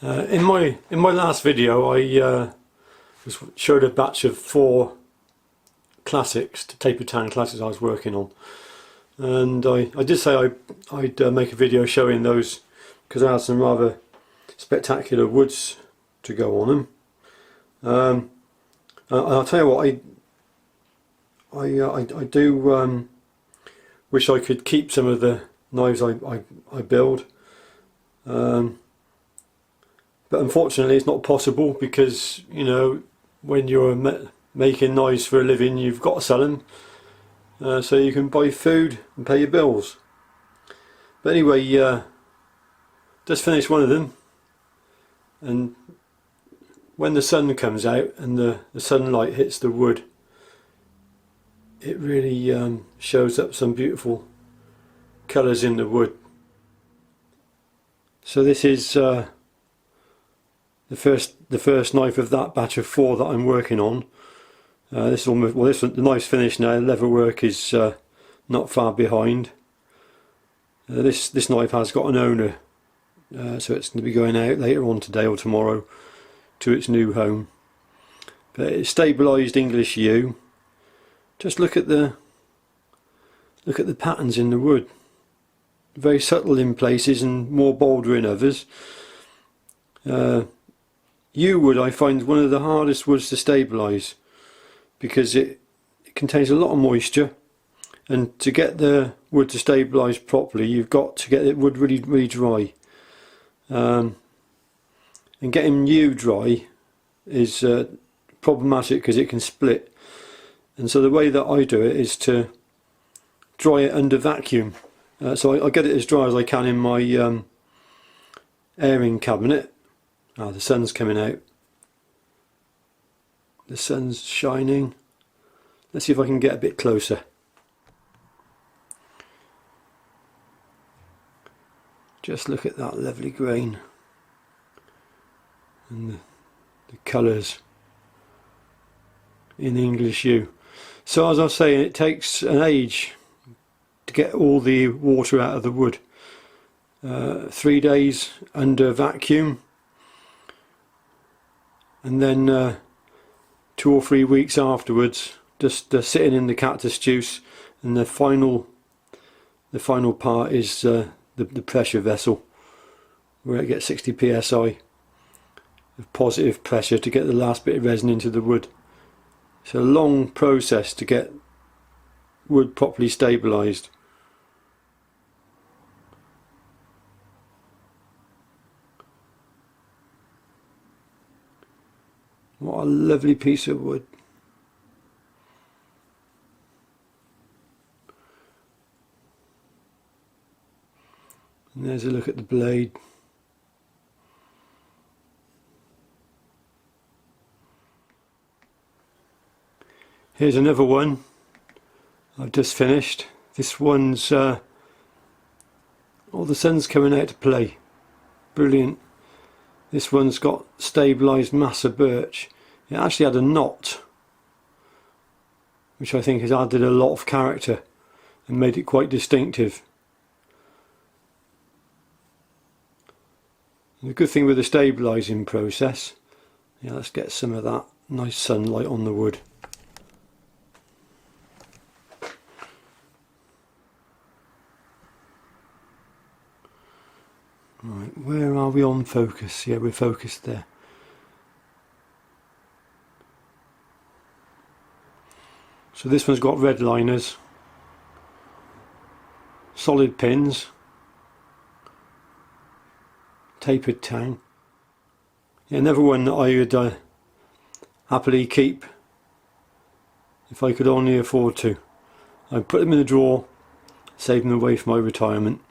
In my last video, I showed a batch of 4 classics, tapered tan classics I was working on, and I did say I'd make a video showing those because I had some rather spectacular woods to go on them. I'll tell you what, I do wish I could keep some of the knives I build. But unfortunately it's not possible because, you know, when you're making knives for a living, you've got to sell them so you can buy food and pay your bills. But anyway, just finished one of them, and when the sun comes out and the sunlight hits the wood, it really shows up some beautiful colours in the wood. So this is the first knife of that batch of 4 that I'm working on. This is almost, well, the knife's finished now. Leather work is not far behind. This knife has got an owner, so it's going to be going out later on today or tomorrow to its new home. But it's stabilised English yew. Just look at the patterns in the wood. Very subtle in places and more bolder in others. Yew wood I find one of the hardest woods to stabilise because it contains a lot of moisture, and to get the wood to stabilise properly you've got to get the wood really dry, and getting yew dry is problematic because it can split, and so the way that I do it is to dry it under vacuum. So I get it as dry as I can in my airing cabinet. The sun's coming out. The sun's shining. Let's see if I can get a bit closer. Just look at that lovely grain and the colours in English yew. So as I was saying, it takes an age to get all the water out of the wood. 3 days under vacuum, and then 2 or 3 weeks afterwards just sitting in the cactus juice, and the final part is the pressure vessel where it gets 60 psi of positive pressure to get the last bit of resin into the wood. It's a long process to get wood properly stabilised. What a lovely piece of wood. And there's a look at the blade. Here's another one I've just finished. This one's the sun's coming out to play. Brilliant. This one's got stabilised mass of birch. It actually had a knot, which I think has added a lot of character and made it quite distinctive. And the good thing with the stabilising process, let's get some of that nice sunlight on the wood. Right, where are we on focus? Yeah, we're focused there. So this one's got red liners, solid pins, tapered tang. Yeah, another one that I would happily keep if I could only afford to. I'd put them in a drawer, save them away for my retirement.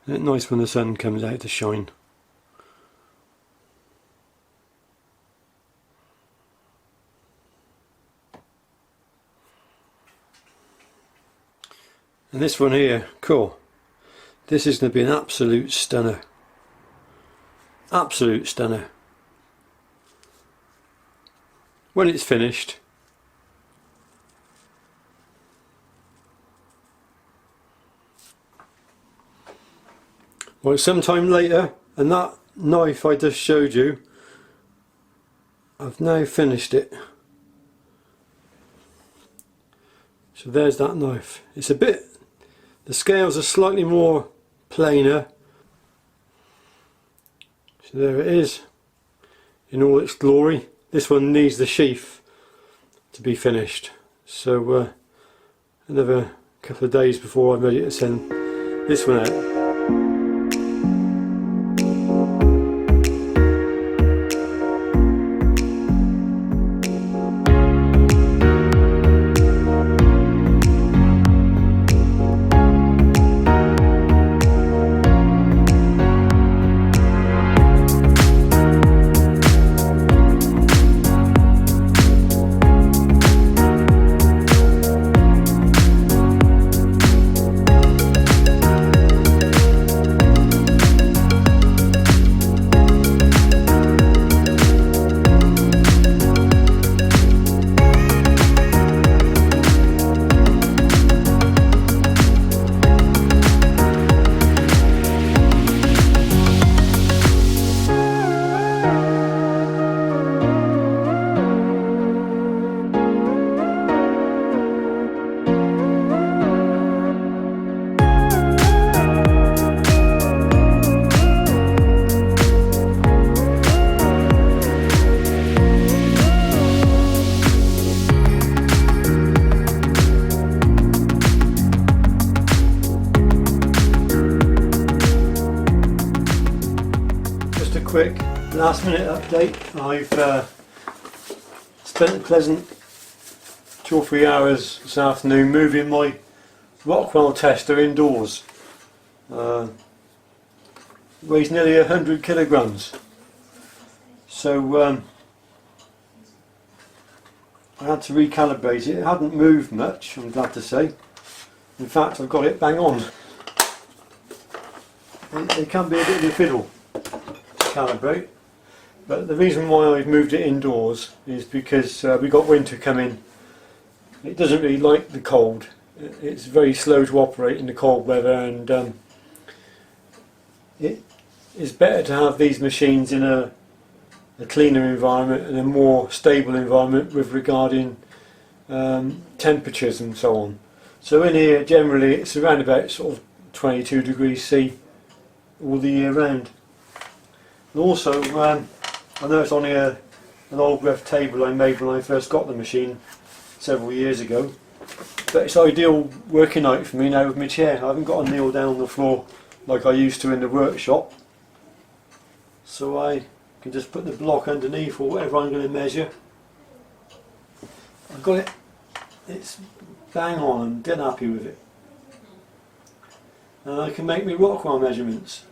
Isn't it nice when the sun comes out to shine? And this one here, cool. This is going to be an absolute stunner. Absolute stunner. When it's finished, well, sometime later, and that knife I just showed you, I've now finished it. So there's that knife. It's a bit, the scales are slightly more plainer. So there it is in all its glory. This one needs the sheath to be finished. So another couple of days before I'm ready to send this one out. Quick last minute update. I've spent a pleasant 2 or 3 hours this afternoon moving my Rockwell Tester indoors. Weighs nearly 100 kilograms. So I had to recalibrate it. It hadn't moved much, I'm glad to say. In fact, I've got it bang on. It can be a bit of a fiddle calibrate, but the reason why I've moved it indoors is because we got winter coming. It doesn't really like the cold. It's very slow to operate in the cold weather, and it is better to have these machines in a cleaner environment and a more stable environment with regarding temperatures and so on. So in here generally it's around about sort of 22 degrees C all the year round. And also, I know it's only an old rough table I made when I first got the machine several years ago, but it's ideal working out for me now with my chair. I haven't got to kneel down on the floor like I used to in the workshop, so I can just put the block underneath or whatever I'm going to measure. I've got it, it's bang on, I'm dead happy with it. And I can make my Rockwell measurements.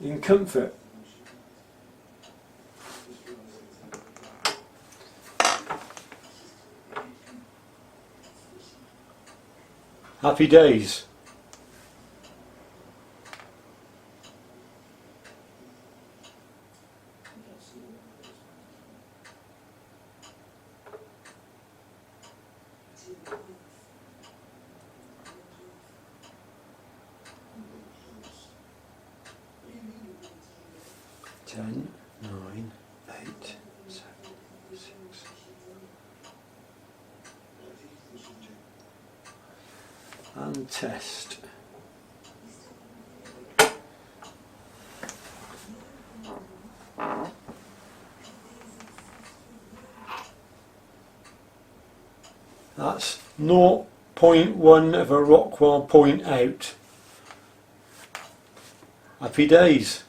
In comfort. Happy days. Ten, 9, 8, 7, 6. And test. That's 0.1 of a Rockwell point out. Happy days.